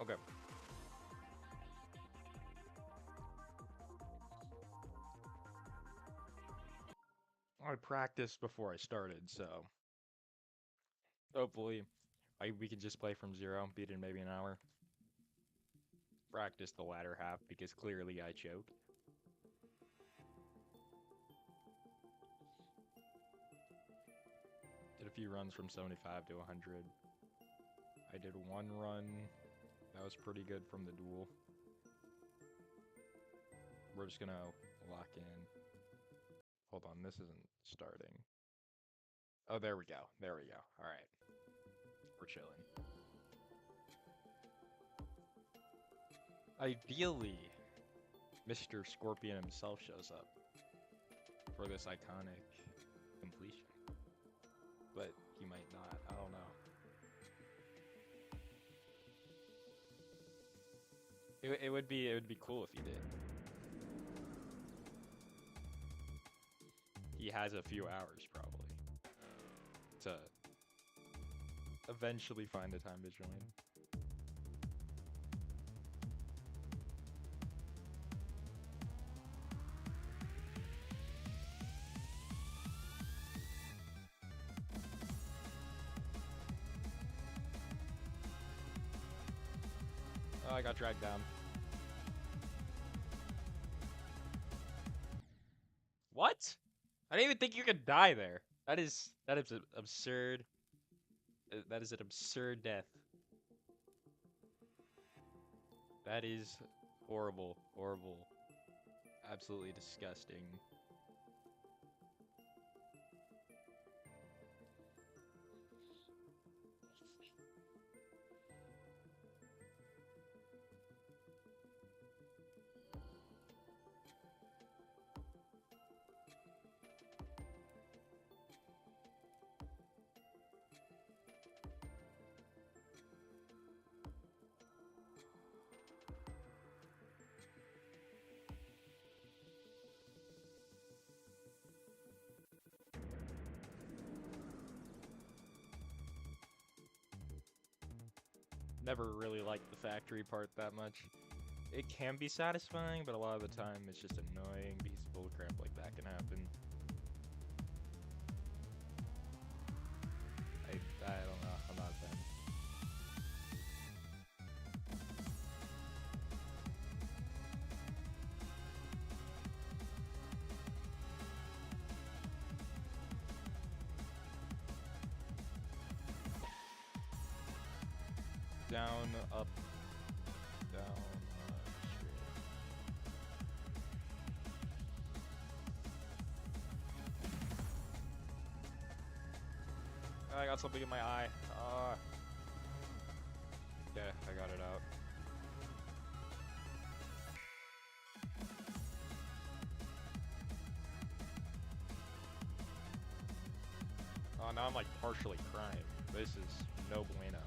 Okay. I practiced before I started, so hopefully we can just play from zero, beat it in maybe an hour. Practice the latter half because clearly I choked. Did a few runs from 75 to 100. I did one run that was pretty good from the duel. We're just gonna lock in. Hold on, this isn't starting. Oh, there we go. There we go. All right. We're chilling. Ideally, Mr. Scorpion himself shows up for this iconic completion. But he might not. I don't know. It would be cool if he did. He has a few hours probably to eventually find the time to join. Oh, I got dragged down. What? I didn't even think you could die there. That is absurd. That is an absurd death. That is horrible, horrible, absolutely disgusting. Never really liked the factory part that much. It can be satisfying, but a lot of the time it's just annoying because bullcrap like that can happen. I don't know. I'm not a fan. Down, up, down, straight. I got something in my eye. Yeah, I got it out. Oh, now I'm like partially crying. This is no bueno.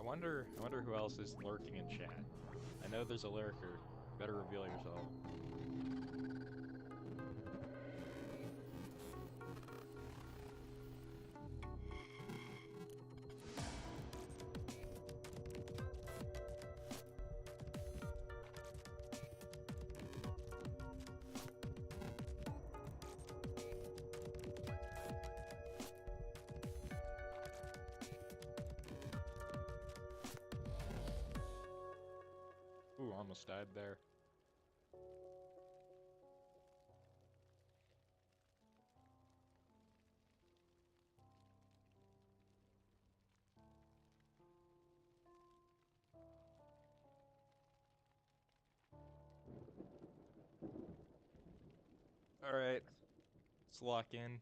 I wonder who else is lurking in chat. I know there's a lurker. Better reveal yourself. Ooh, almost died there. Alright, let's lock in.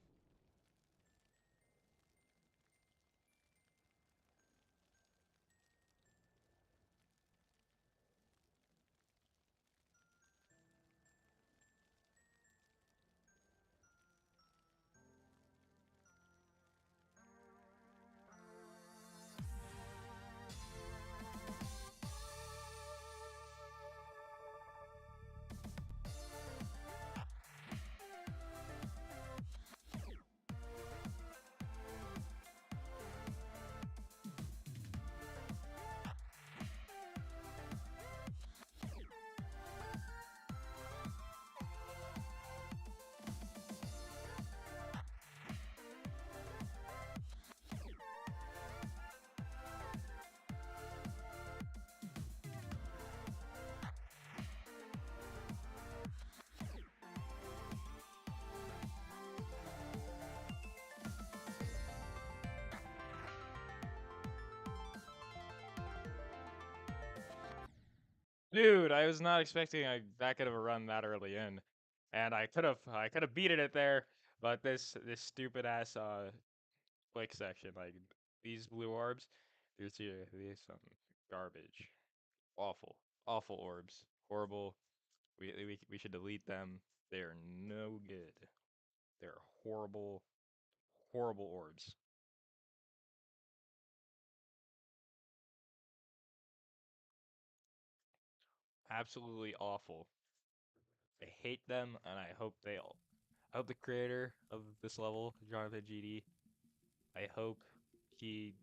Dude, I was not expecting that good of a run that early in, and I could have beaten it there, but this stupid ass click section, like these blue orbs, these some garbage, awful, awful orbs, horrible. We should delete them. They are no good. They're horrible, horrible orbs. Absolutely awful. I hate them, and I hope they all. I hope the creator of this level, Jonathan GD, I hope he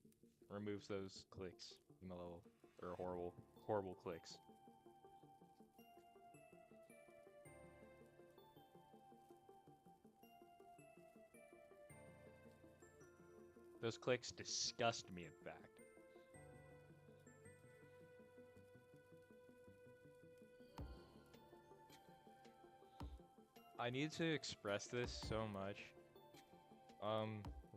removes those clicks from the level. They're horrible, horrible clicks. Those clicks disgust me, in fact. I need to express this so much.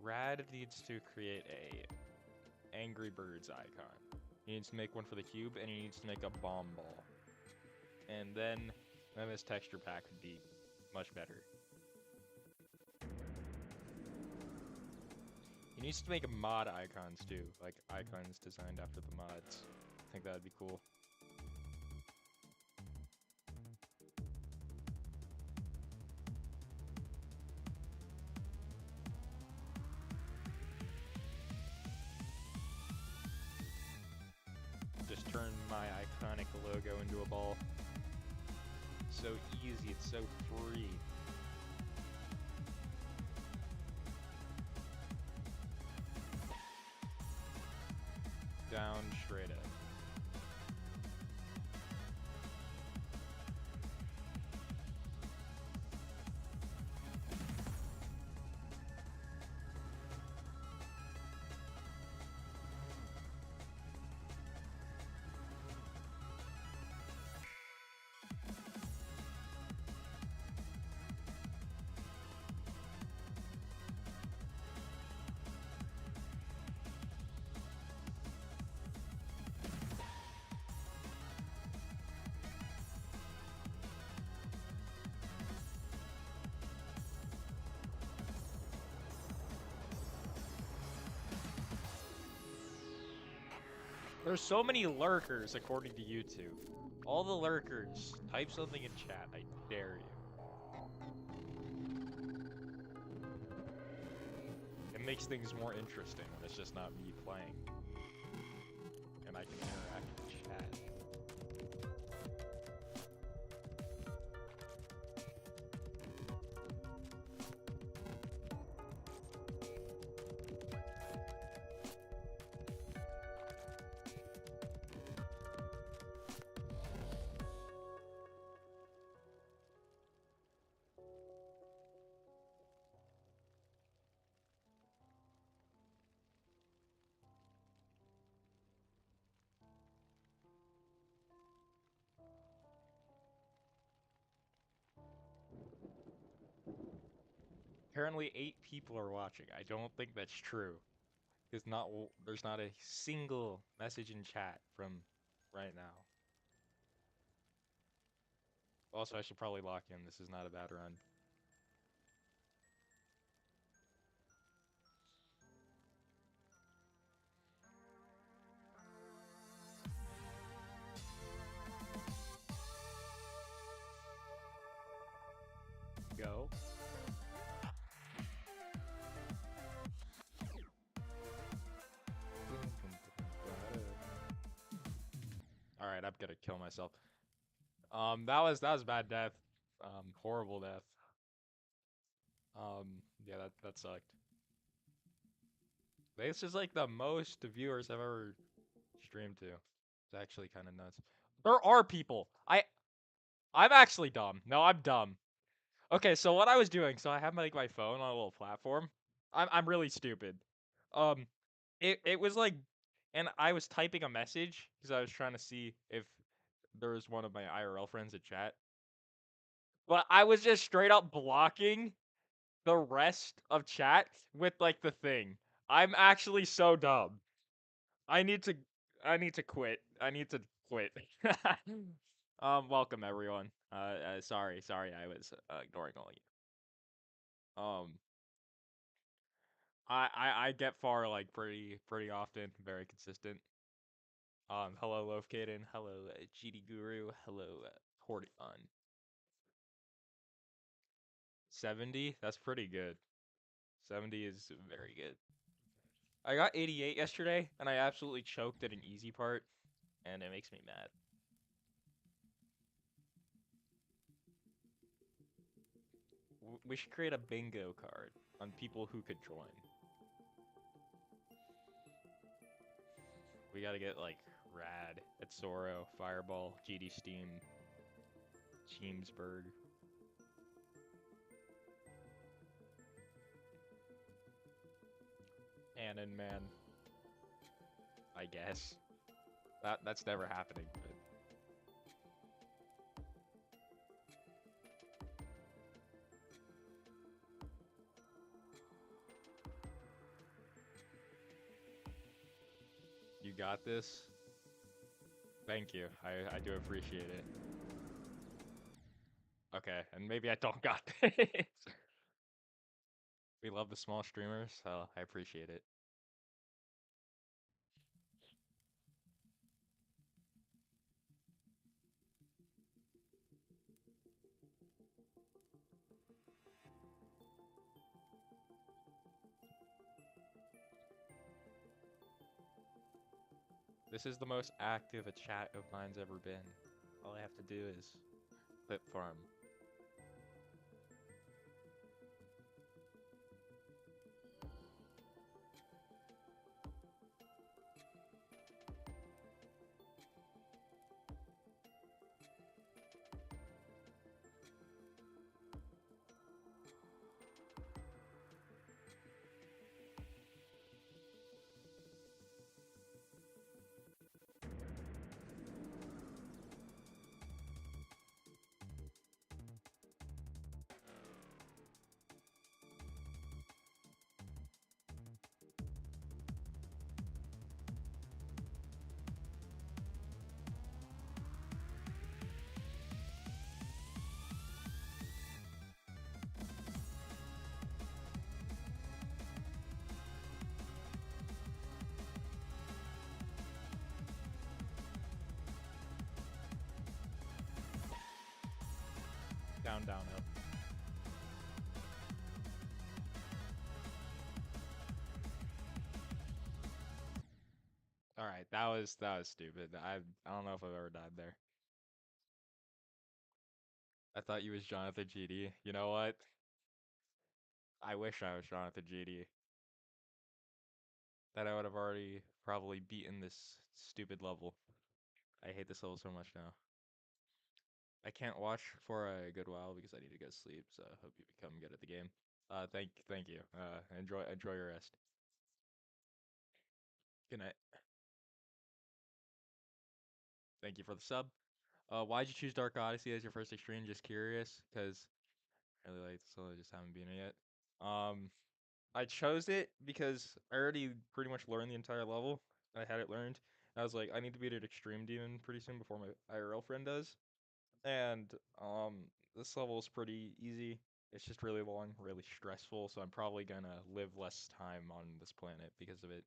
Rad needs to create a Angry Birds icon. He needs to make one for the cube, and he needs to make a bomb ball. And then this texture pack would be much better. He needs to make mod icons too, like icons designed after the mods. I think that would be cool. Just turn my iconic logo into a ball. So easy, it's so free. Down, straight up. There's so many lurkers according to YouTube. All the lurkers, type something in chat, I dare you. It makes things more interesting when it's just not me playing. And I can interact with chat. Apparently 8 people are watching. I don't think that's true. There's not a single message in chat from right now. Also, I should probably lock in. This is not a bad run. Go. All right, I'm gonna kill myself. That was bad death. Horrible death. Yeah, that sucked. This is like the most viewers I've ever streamed to. It's actually kind of nuts. There are people. I'm actually dumb. No, I'm dumb. Okay, so what I was doing, so I have my phone on a little platform. I'm really stupid. Um, it was like, and I was typing a message because I was trying to see if there was one of my IRL friends in chat. But I was just straight up blocking the rest of chat with like the thing. I'm actually so dumb. I need to I need to quit. I need to quit. Welcome everyone. Sorry, I was ignoring all you. I get far like pretty often, very consistent. Hello Loaf Caden, hello GD Guru, hello Horton. 70, that's pretty good. 70 is very good. I got 88 yesterday, and I absolutely choked at an easy part, and it makes me mad. We should create a bingo card on people who could join. We gotta get like Rad, Etsoro, Fireball, GD Steam, Cheemsburg. Anon Man. I guess. That's never happening, but you got this. Thank you. I do appreciate it. Okay, and maybe I don't got this. We love the small streamers, so I appreciate it. This is the most active a chat of mine's ever been. All I have to do is clip farm. Down, down, up. All right, that was stupid. I don't know if I've ever died there. I thought you was Jonathan GD. You know what? I wish I was Jonathan GD. That I would have already probably beaten this stupid level. I hate this level so much now. I can't watch for a good while because I need to go sleep, so I hope you become good at the game. Thank you. Enjoy your rest. Good night. Thank you for the sub. Why'd you choose Dark Odyssey as your first extreme? Just curious, because I really like this, so I just haven't been it yet. I chose it because I already pretty much learned the entire level. I had it learned. I was like, I need to beat an extreme demon pretty soon before my IRL friend does. And this level is pretty easy. It's just really long, really stressful, so I'm probably gonna live less time on this planet because of it.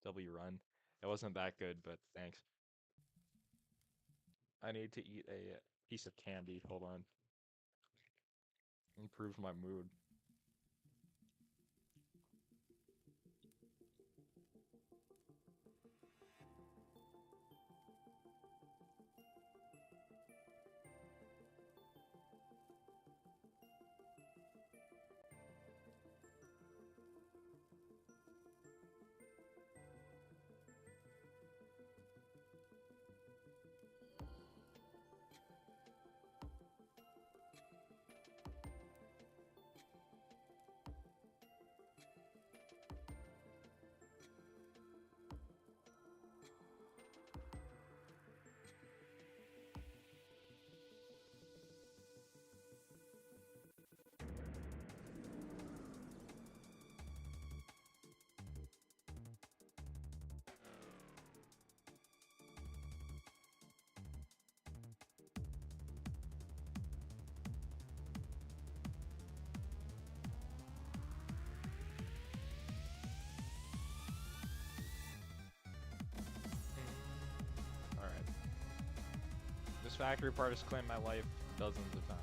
W run. It wasn't that good, but thanks. I need to eat a piece of candy. Hold on. Improve my mood. This factory part has claimed my life dozens of times.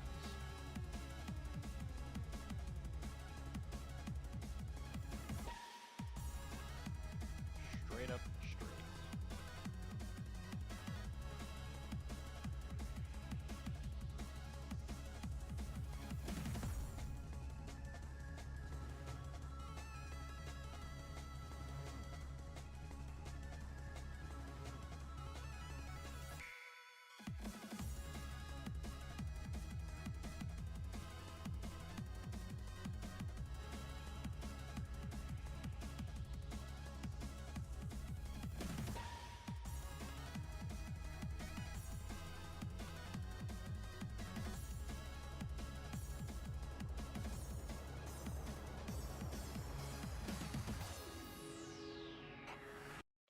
Straight up straight.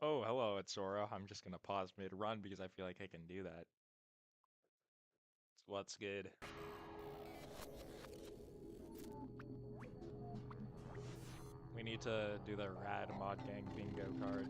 Oh, hello, it's Sora. I'm just gonna pause mid-run because I feel like I can do that. What's good? We need to do the Rad Mod Gang bingo card.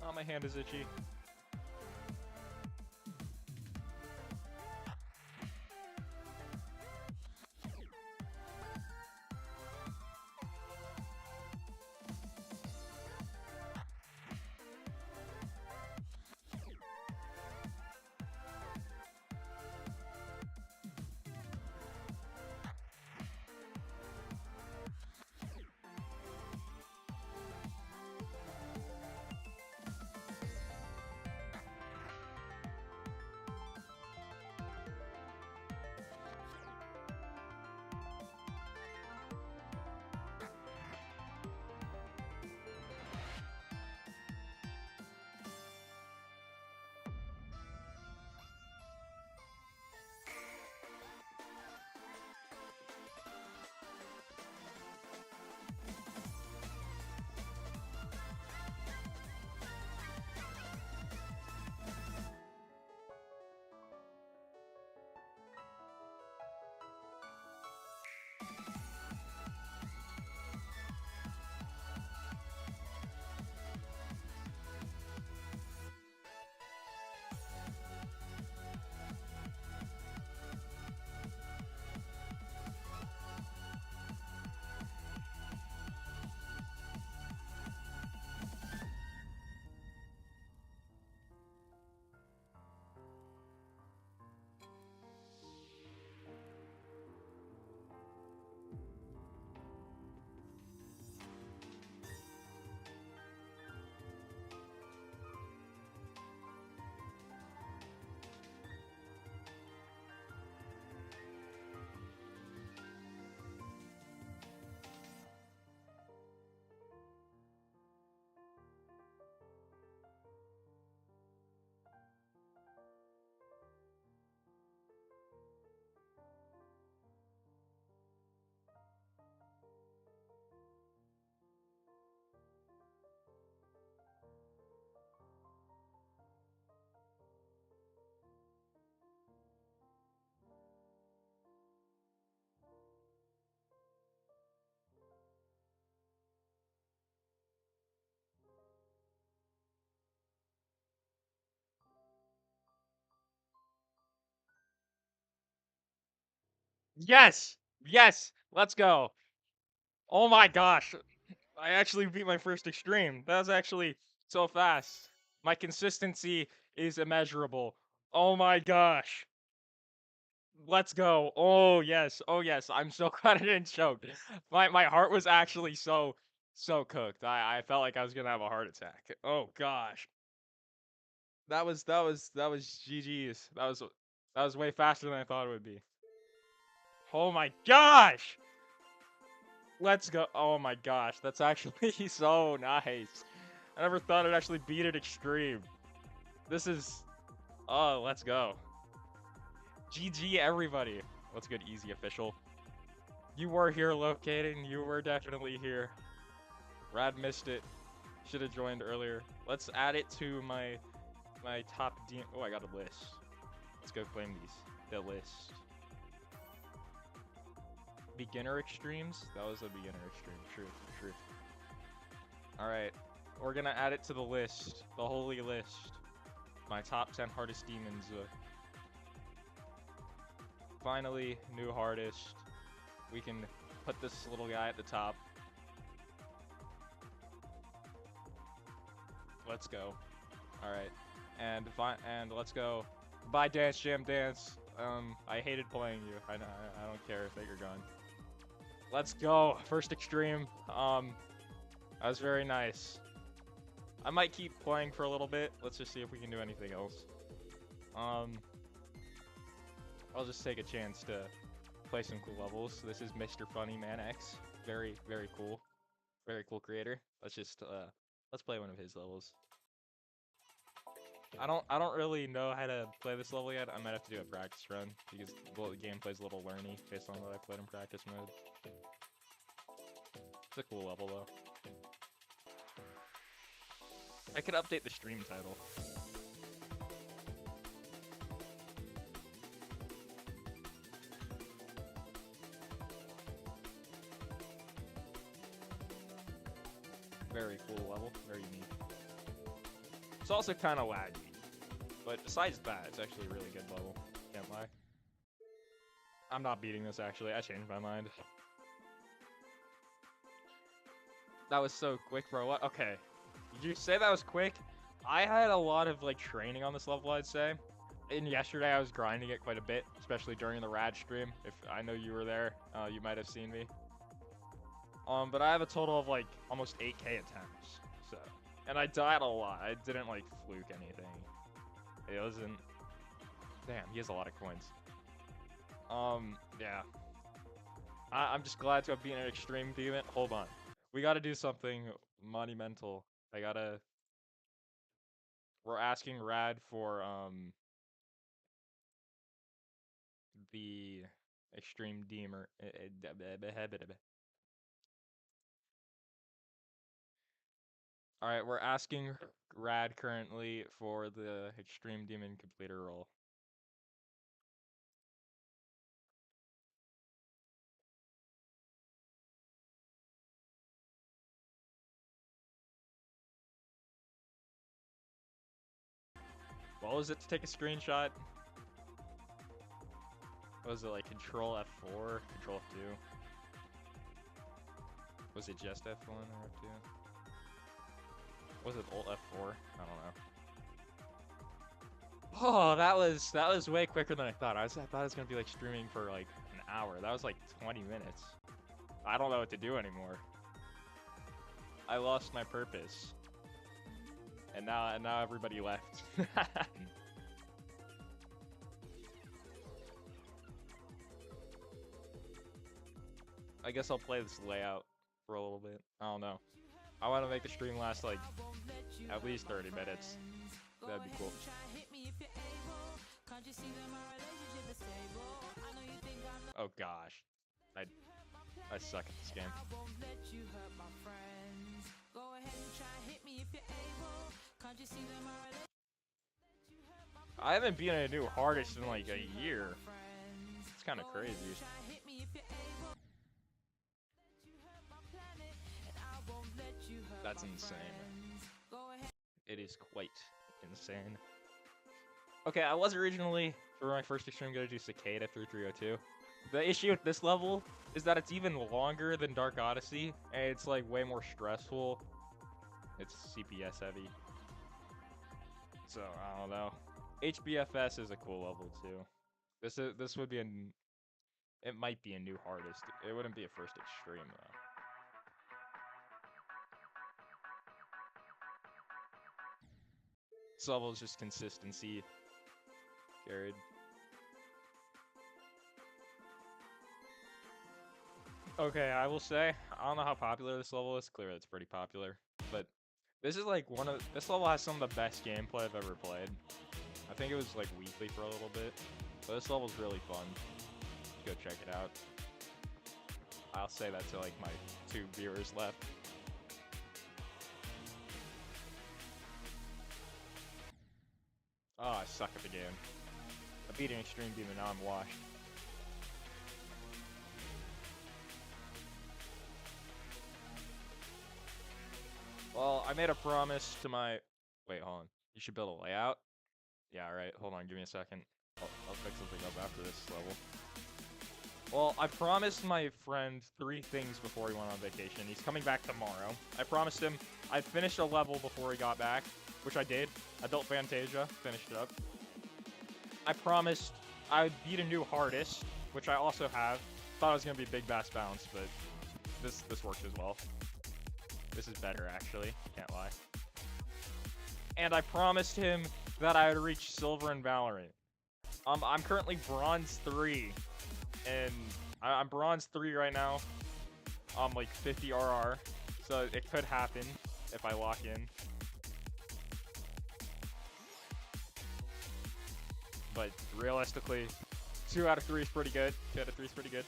Oh, my hand is itchy. Yes! Yes! Let's go! Oh my gosh! I actually beat my first extreme. That was actually so fast. My consistency is immeasurable. Oh my gosh. Let's go. Oh yes. Oh yes. I'm so glad I didn't choke. My heart was actually so cooked. I felt like I was gonna have a heart attack. Oh gosh. That was GG's. That was way faster than I thought it would be. Oh my gosh! Let's go. Oh my gosh, that's actually so nice. I never thought I'd actually beat it extreme. This is... Oh, let's go. GG, everybody. What's good, easy official? You were here locating. You were definitely here. Rad missed it. Should have joined earlier. Let's add it to my top D... Oh, I got a list. Let's go claim these. The list. Beginner extremes? That was a beginner extreme. Truth. Alright. We're gonna add it to the list. The holy list. My top 10 hardest demons. Finally, new hardest. We can put this little guy at the top. Let's go. Alright. And let's go. Bye, Dance Jam Dance. I hated playing you. I don't care that you're gone. Let's go. First extreme. That was very nice. I might keep playing for a little bit. Let's just see if we can do anything else. I'll just take a chance to play some cool levels. This is Mr. Funny Man X. Very cool. Very cool creator. Let's just let's play one of his levels. I don't really know how to play this level yet. I might have to do a practice run because the gameplay's a little learny based on what I played in practice mode. It's a cool level though. I could update the stream title. Very cool level, very unique. It's also kind of laggy, but besides that, it's actually a really good level. Can't lie. I'm not beating this actually, I changed my mind. That was so quick, bro. What? Okay. Did you say that was quick? I had a lot of like training on this level, I'd say. And yesterday I was grinding it quite a bit, especially during the rad stream. If I know you were there, you might have seen me. But I have a total of like almost 8K attempts. So, and I died a lot. I didn't like fluke anything. It wasn't. Damn, he has a lot of coins. Yeah. I'm just glad to have been an extreme demon. Hold on. We gotta do something monumental. We're asking Rad for, the extreme deemer. Alright, we're asking Rad currently for the extreme demon completer role. What was it to take a screenshot? Was it like Control F4, Control F2? Was it just F1 or F2? Was it Alt F4? I don't know. Oh, that was way quicker than I thought. I thought it was gonna be like streaming for like an hour. That was like 20 minutes. I don't know what to do anymore. I lost my purpose. And now everybody left. I guess I'll play this layout for a little bit. I don't know. I want to make the stream last like at least 30 minutes. That'd be cool. Oh gosh. I suck at this game. I haven't been a new hardest in like a year. It's kind of crazy. That's insane. It is quite insane. Okay, I was originally, for my first extreme, going to do Cicada through 302. The issue with this level is that it's even longer than Dark Odyssey, and it's like way more stressful. It's CPS heavy. So I don't know. HBFS is a cool level too. This would be it might be a new hardest. It wouldn't be a first extreme though. This level is just consistency carried. Okay, I will say, I don't know how popular this level is. Clearly it's pretty popular. But this is like this level has some of the best gameplay I've ever played. I think it was like weekly for a little bit. But this level's really fun. Go check it out. I'll say that to like my 2 viewers left. Oh, I suck at the game. I beat an extreme demon, now I'm washed. Well, I made a promise to my... Wait, hold on. You should build a layout? Yeah, alright. Hold on, give me a second. I'll fix something up after this level. Well, I promised my friend 3 things before he went on vacation. He's coming back tomorrow. I promised him I'd finish a level before he got back, which I did. I built Fantasia, finished it up. I promised I'd beat a new hardest, which I also have. Thought it was gonna be Big Bass Bounce, but this worked as well. This is better, actually. Can't lie. And I promised him that I would reach Silver in Valorant. I'm currently Bronze 3, and I'm Bronze 3 right now. I'm like 50 RR, so it could happen if I lock in. But realistically, 2 out of 3 is pretty good. 2 out of 3 is pretty good.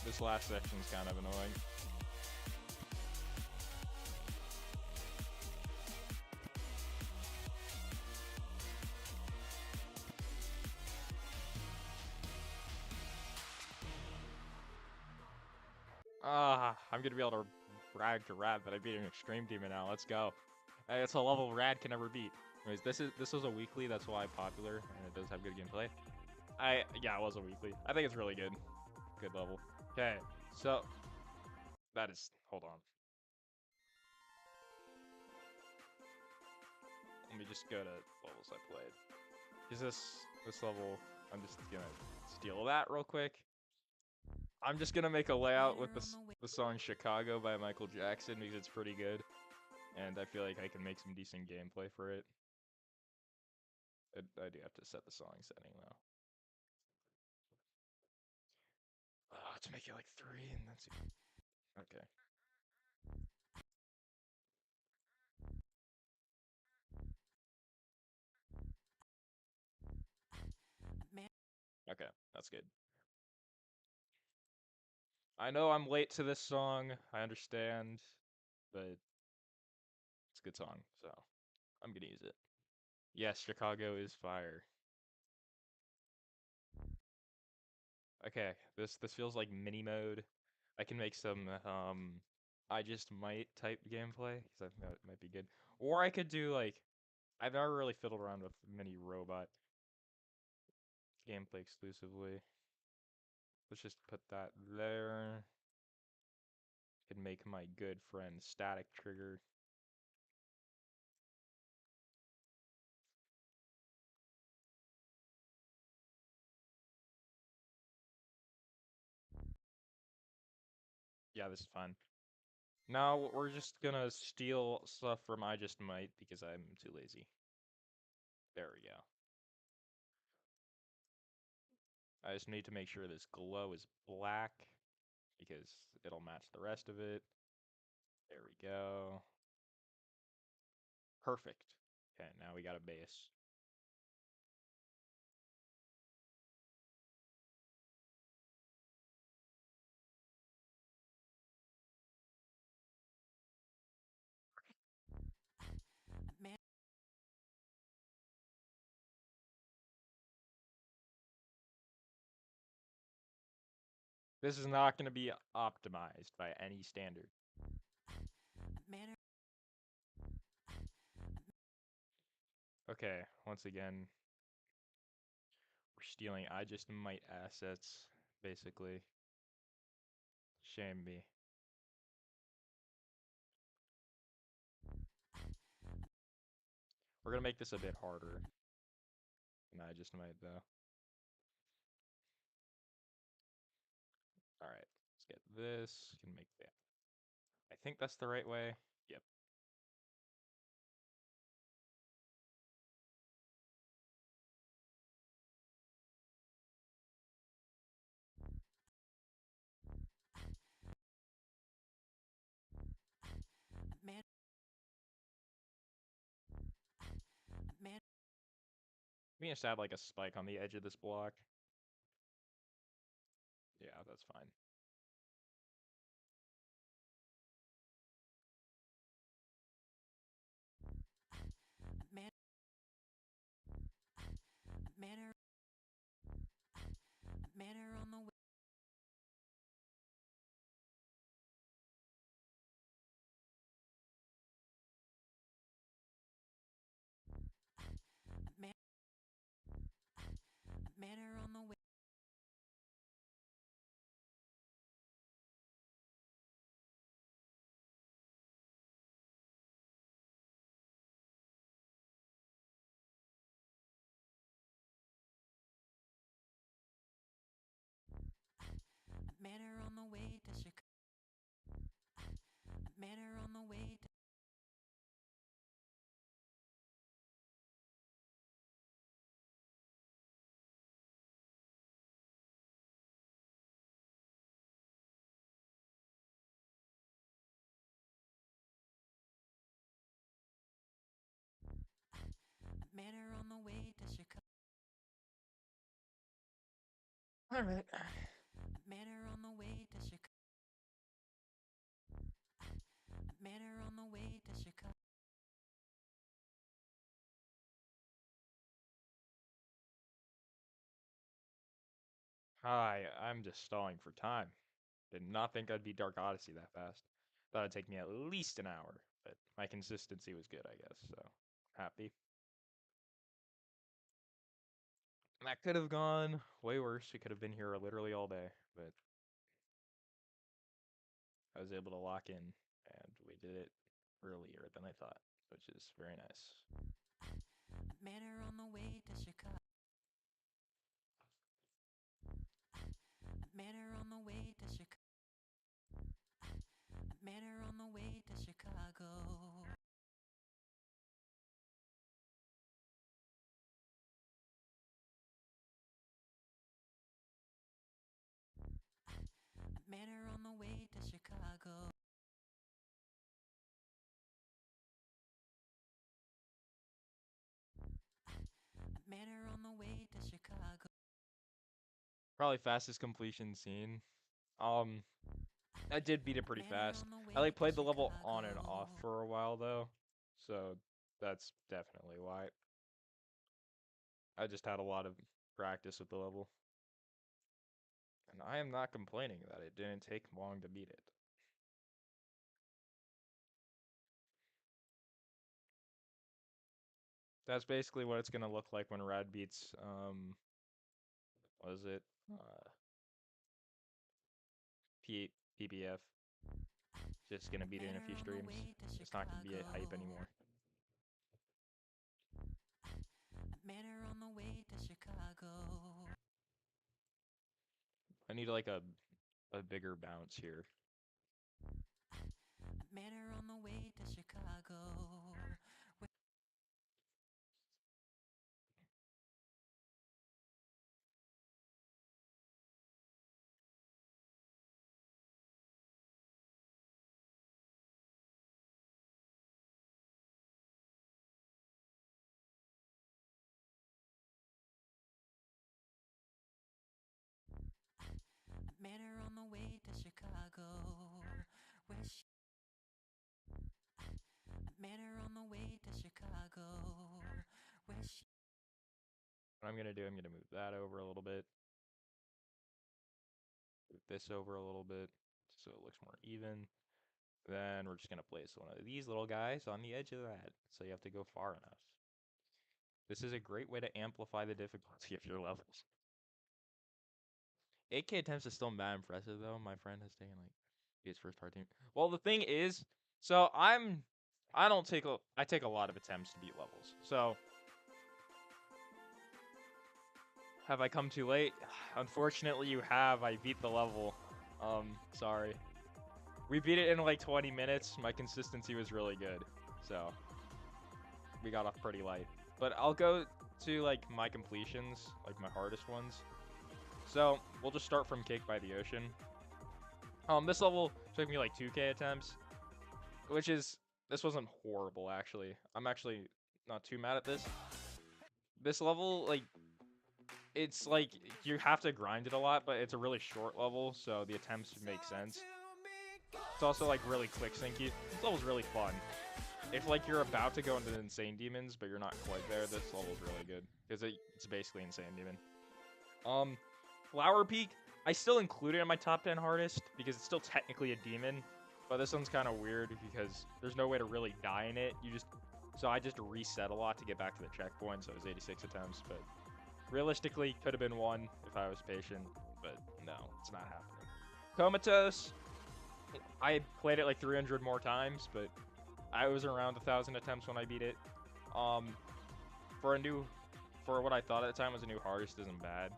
This last section's kind of annoying. I'm gonna be able to brag to Rad that I beat an extreme demon now. Let's go. It's a level Rad can never beat. Anyways, this was a weekly, that's why popular, and it does have good gameplay. Yeah, it was a weekly. I think it's really good. Good level. Okay, so that is, hold on. Let me just go to levels I played. Is this level? I'm just gonna steal that real quick. I'm just gonna make a layout with the song Chicago by Michael Jackson because it's pretty good. And I feel like I can make some decent gameplay for it. I do have to set the song setting though. Let's make it like 3 and that's okay. Okay, that's good. I know I'm late to this song, I understand, but it's a good song, so I'm gonna use it. Yes, Chicago is fire. Okay, this feels like mini mode. I can make some I just might type gameplay because I think that might be good. Or I could do like I've never really fiddled around with mini robot gameplay exclusively. Let's just put that there. Can make my good friend Static Trigger. Yeah, this is fun. Now we're just gonna steal stuff from I Just Might because I'm too lazy. There we go. I just need to make sure this glow is black because it'll match the rest of it. There we go. Perfect. Okay, now we got a base. This is not going to be optimized by any standard. Okay, once again, we're stealing I just might assets, basically. Shame me. We're going to make this a bit harder. And I just might, though. Alright, let's get this. Can make that. I think that's the right way. Yep. We can just add like a spike on the edge of this block. Yeah, that's fine. Alright. Hi, I'm just stalling for time. Did not think I'd be Dark Odyssey that fast. Thought it'd take me at least an hour, but my consistency was good, I guess, so happy. That could have gone way worse. We could have been here literally all day, but I was able to lock in, and we did it earlier than I thought, which is very nice. Probably fastest completion scene. I did beat it pretty fast. I like played the level on and off for a while though, so that's definitely why. I just had a lot of practice with the level. And I am not complaining that it didn't take long to beat it. That's basically what it's gonna look like when Rad beats what is it? PBF. Just gonna beat it in a few streams. It's not gonna be a hype anymore. I need like a bigger bounce here. What I'm gonna do, I'm gonna move that over a little bit. move this over a little bit so it looks more even. Then we're just gonna place one of these little guys on the edge of that, so you have to go far enough. This is a great way to amplify the difficulty of your levels. 8K attempts is still mad impressive though. My friend has taken like his first hard team. Well, the thing is, so I take a lot of attempts to beat levels. So have I come too late? Unfortunately, you have. I beat the level. Sorry. We beat it in like 20 minutes. My consistency was really good, so we got off pretty light. But I'll go to like my completions, like my hardest ones. So we'll just start from Cake by the Ocean. This level took me like 2K attempts, this wasn't horrible actually. I'm actually not too mad at this. This level, like, it's like you have to grind it a lot, but it's a really short level, so the attempts make sense. It's also like really quick syncy. This level's really fun. If like you're about to go into the Insane Demons, but you're not quite there, this level's really good because it's basically Insane Demon. Flower Peak, I still include it in my top 10 hardest because it's still technically a demon, but this one's kind of weird because there's no way to really die in it. So I just reset a lot to get back to the checkpoint, so it was 86 attempts, but realistically could have been 1 if I was patient, but no, it's not happening. Comatose, I played it like 300 more times, but I was around 1,000 attempts when I beat it. For what I thought at the time was a new hardest isn't bad.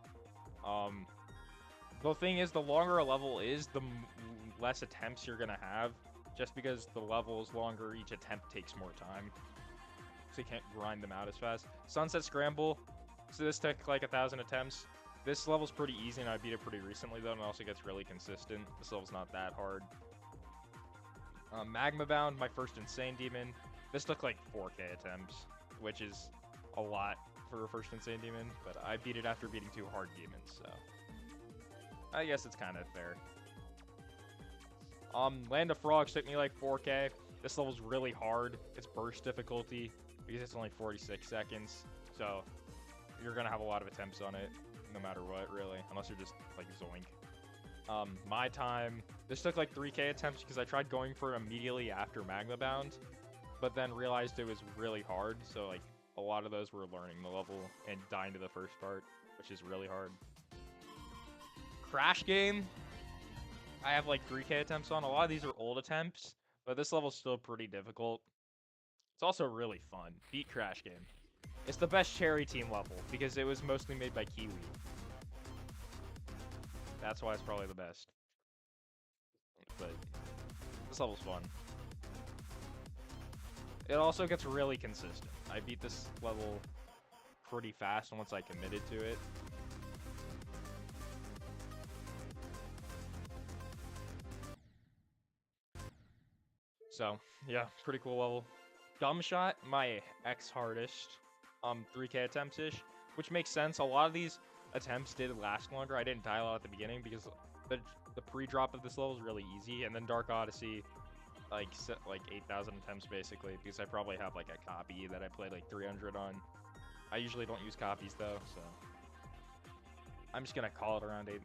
The thing is, the longer a level is, the less attempts you're gonna have, just because the level is longer, each attempt takes more time, so you can't grind them out as fast. Sunset Scramble, so this took like 1,000 attempts. This level's pretty easy, and I beat it pretty recently though, and it also gets really consistent. This level's not that hard. Magma Bound, my first Insane Demon. This took like 4K attempts, which is a lot for a first Insane Demon, but I beat it after beating 2 hard demons, so I guess it's kind of fair. Land of Frogs took me like 4K. This level's really hard. It's burst difficulty because it's only 46 seconds, so you're gonna have a lot of attempts on it, no matter what, really, unless you're just like Zoink. My time, this took like 3K attempts because I tried going for it immediately after Magma Bound, but then realized it was really hard, so like a lot of those were learning the level and dying to the first part, which is really hard. Crash Game, I have like 3K attempts on. A lot of these are old attempts, but this level's still pretty difficult. It's also really fun. Beat Crash Game. It's the best Cherry Team level because it was mostly made by Kiwi. That's why it's probably the best. But this level's fun. It also gets really consistent. I beat this level pretty fast once I committed to it. So, yeah, pretty cool level. Gumshot, my ex-hardest, 3K attempts-ish, which makes sense. A lot of these attempts did last longer. I didn't die a lot at the beginning because the pre-drop of this level is really easy, and then Dark Odyssey, like 8,000 attempts basically, because I probably have like a copy that I played like 300 on. I usually don't use copies though, so I'm just gonna call it around 8.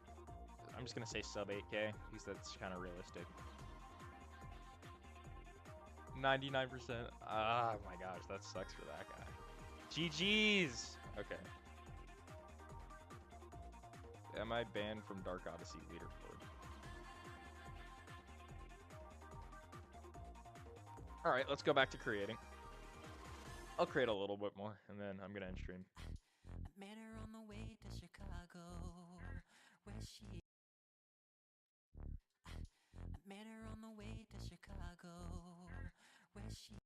I'm just gonna say sub 8K because that's kind of realistic. 99%. Ah, my gosh, that sucks for that guy. GG's. Okay. Am I banned from Dark Odyssey leaderboard? All right, let's go back to creating. I'll create a little bit more, and then I'm gonna end stream. I met her on the way to Chicago, where she. I met her on the way to Chicago, where she.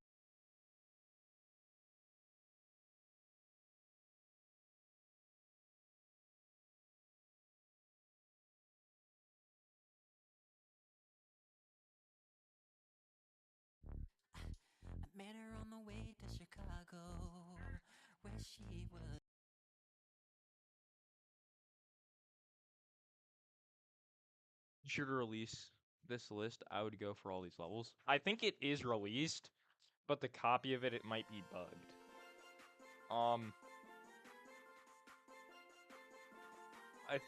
I met her on the way to Chicago, where she was. You should release this list. I would go for all these levels. I think it is released, but the copy of it might be bugged.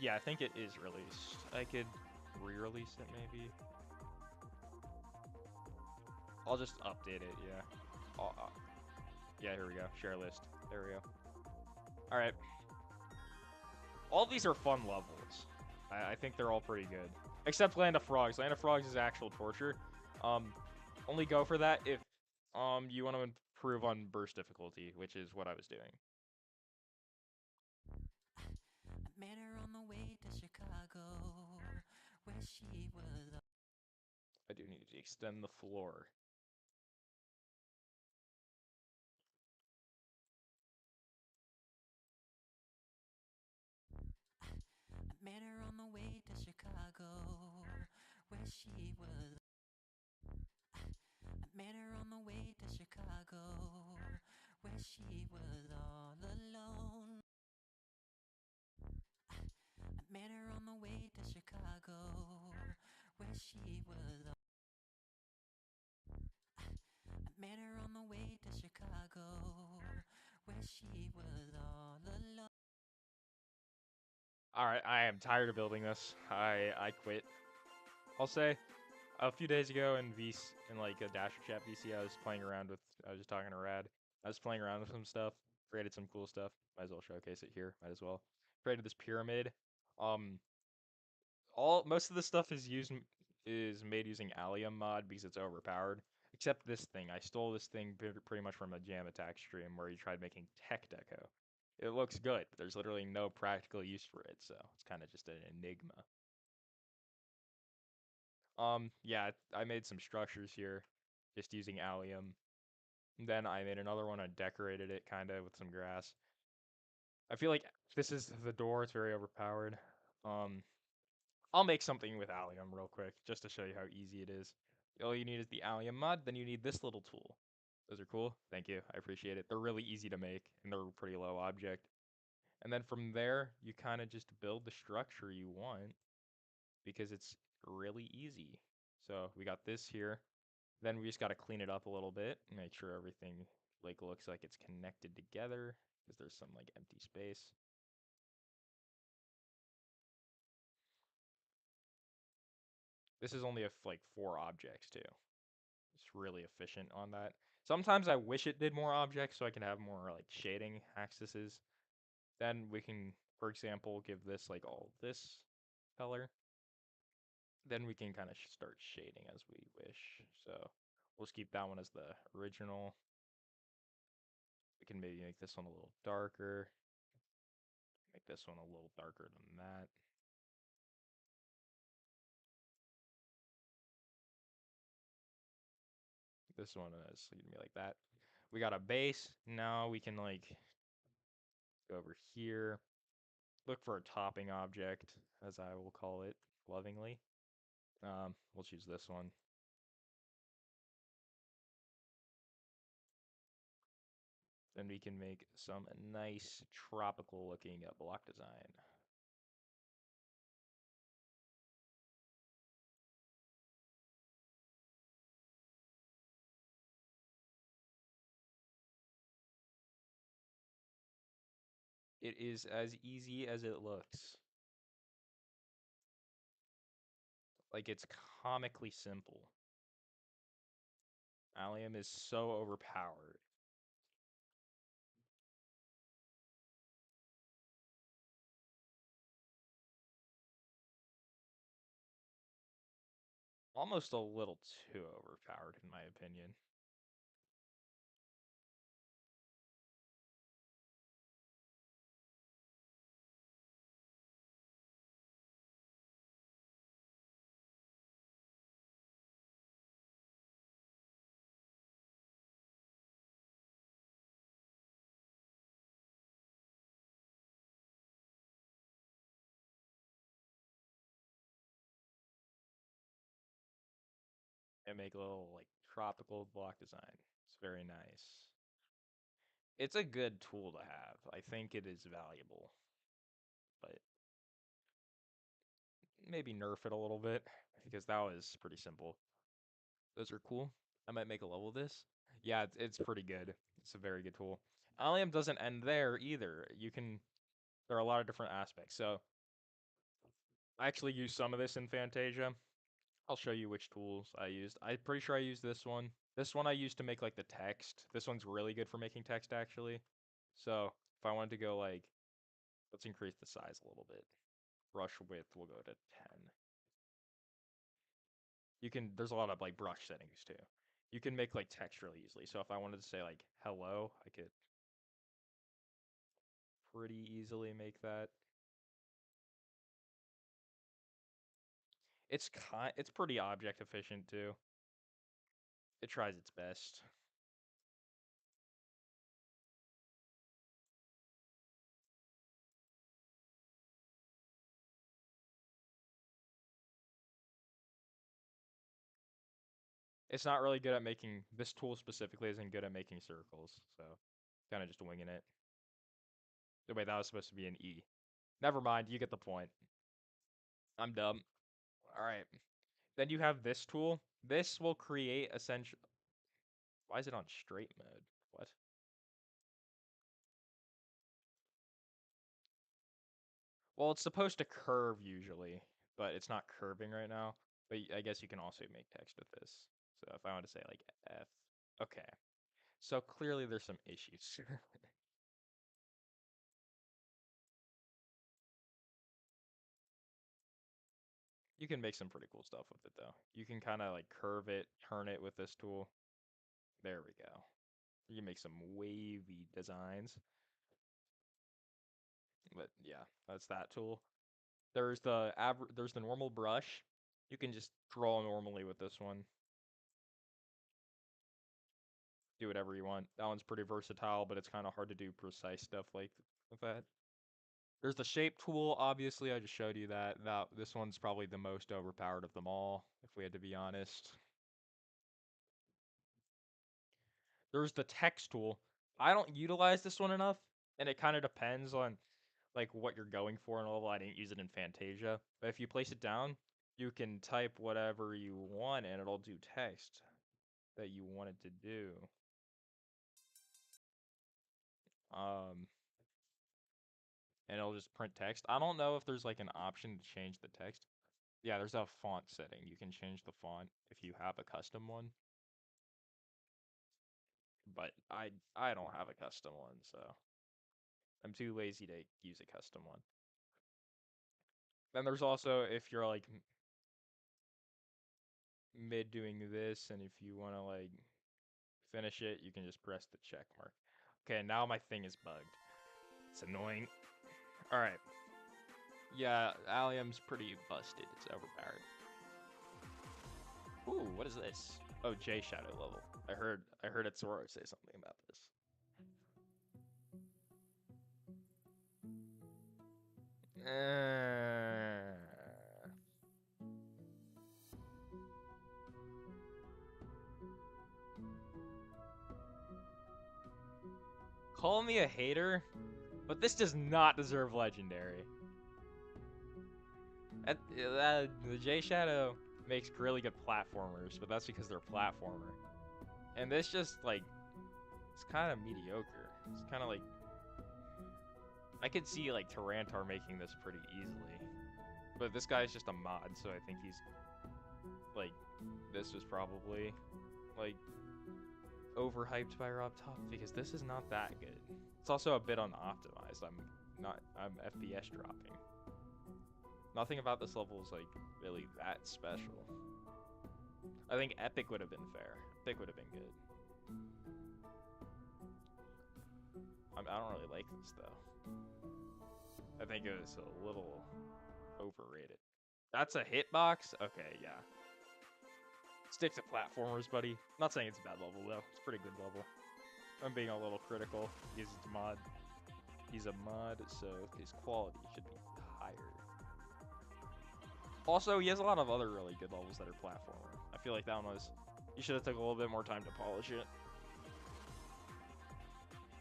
Yeah, I think it is released. I could re-release it maybe. I'll just update it. Yeah. Yeah. Here we go. Share list. There we go. All right. All these are fun levels. I think they're all pretty good. Except Land of Frogs. Land of Frogs is actual torture. Um, only go for that if you want to improve on burst difficulty, which is what I was doing. I met her on the way to Chicago, where she was. I do need to extend the floor. I met her on the way to Chicago, where she was. I met her on the way to Chicago, where she was all alone. I met her on the way to Chicago, where she was. I met her on the way to Chicago, where she was all alone. All right, I am tired of building this. I quit. I'll say a few days ago in in like a Dasher Chat VC, I was playing around with. I was just talking to Rad. I was playing around with some stuff. Created some cool stuff. Might as well showcase it here. Might as well. Created this pyramid. Um, all most of the stuff is made using Allium mod because it's overpowered. Except this thing. I stole this thing pretty much from a Jam Attack stream where he tried making tech deco. It looks good, but there's literally no practical use for it, so it's kind of just an enigma. Yeah, I made some structures here, just using allium. Then I made another one. I decorated it kind of with some grass. I feel like this is the door. It's very overpowered. Um, I'll make something with allium real quick, just to show you how easy it is. All you need is the allium mud. Then you need this little tool. Those are cool. Thank you. I appreciate it. They're really easy to make, and they're pretty low object. And then from there, you kind of just build the structure you want because it's really easy. So we got this here. Then we just got to clean it up a little bit, make sure everything like looks like it's connected together because there's some like empty space. This is only like 4 objects too. It's really efficient on that. Sometimes I wish it did more objects so I can have more like shading axes. Then we can, for example, give this like all this color. Then we can kind of start shading as we wish. So we'll just keep that one as the original. We can maybe make this one a little darker. Make this one a little darker than that. This one is gonna be like that. We got a base. Now we can like go over here. Look for a topping object, as I will call it lovingly. We'll choose this one. Then we can make some nice tropical looking block design. It is as easy as it looks. Like it's comically simple. Allium is so overpowered. Almost a little too overpowered in my opinion. And make a little like tropical block design. It's very nice. It's a good tool to have. I think it is valuable, but maybe nerf it a little bit because that was pretty simple. Those are cool. I might make a level of this. Yeah, it's pretty good. It's a very good tool. Allium doesn't end there either. You can, there are a lot of different aspects. So I actually use some of this in Fantasia. I'll show you which tools I used. I'm pretty sure I used this one. This one I used to make like the text. This one's really good for making text actually. So if I wanted to go like, let's increase the size a little bit. Brush width will go to 10. You can, there's a lot of like brush settings too. You can make like text really easily. So if I wanted to say like hello, I could pretty easily make that. It's pretty object efficient too. It tries its best. It's not really good at making, this tool specifically isn't good at making circles, so kind of just winging it. Wait, that was supposed to be an E. Never mind, you get the point. I'm dumb. All right. Then you have this tool. This will create essential. Why is it on straight mode? What? Well, it's supposed to curve usually, but it's not curving right now. But I guess you can also make text with this. So if I want to say like F, okay. So clearly there's some issues. You can make some pretty cool stuff with it though. You can kind of like curve it, turn it with this tool. There we go. You can make some wavy designs. But yeah, that's that tool. There's the normal brush. You can just draw normally with this one. Do whatever you want. That one's pretty versatile, but it's kind of hard to do precise stuff like with that. There's the shape tool, obviously, I just showed you that. This one's probably the most overpowered of them all, if we had to be honest. There's the text tool. I don't utilize this one enough, and it kind of depends on like what you're going for in a level. I didn't use it in Fantasia, but if you place it down, you can type whatever you want and it'll do text that you want it to do. Um, and it'll just print text. I don't know if there's like an option to change the text. Yeah, there's a font setting. You can change the font if you have a custom one. But I don't have a custom one, so I'm too lazy to use a custom one. Then there's also if you're like mid doing this and if you want to like finish it, you can just press the check mark. Okay, now my thing is bugged. It's annoying. All right. Yeah, Allium's pretty busted. It's overpowered. Ooh, what is this? Oh, J Shadow level. I heard Atsuro say something about this. Uh, Call me a hater, but this does not deserve legendary. The J Shadow makes really good platformers, but that's because they're platformer. And this just like it's kind of mediocre. It's kind of like I could see like Tarantar making this pretty easily, but this guy's just a mod, so I think he's like this was probably like overhyped by Rob Top because this is not that good. It's also a bit unoptimized. I'm FPS dropping. Nothing about this level is like really that special. I think Epic would have been fair. Epic would have been good. I don't really like this though. I think it was a little overrated. That's a hitbox? Okay, yeah. Stick to platformers, buddy. I'm not saying it's a bad level though. It's a pretty good level. I'm being a little critical because it's a mod. He's a mod, so his quality should be higher. Also, he has a lot of other really good levels that are platformer. I feel like that one was. You should have took a little bit more time to polish it.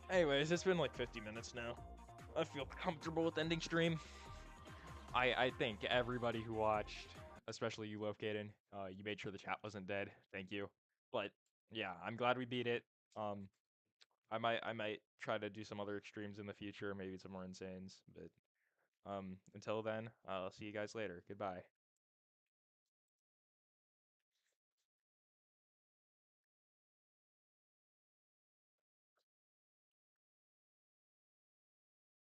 Anyways, it's been like 50 minutes now. I feel comfortable with ending stream. I think everybody who watched, especially you, Loafgaden, you made sure the chat wasn't dead. Thank you. But yeah, I'm glad we beat it. Um, I might try to do some other extremes in the future, maybe some more insanes, but Until then, I'll see you guys later. Goodbye.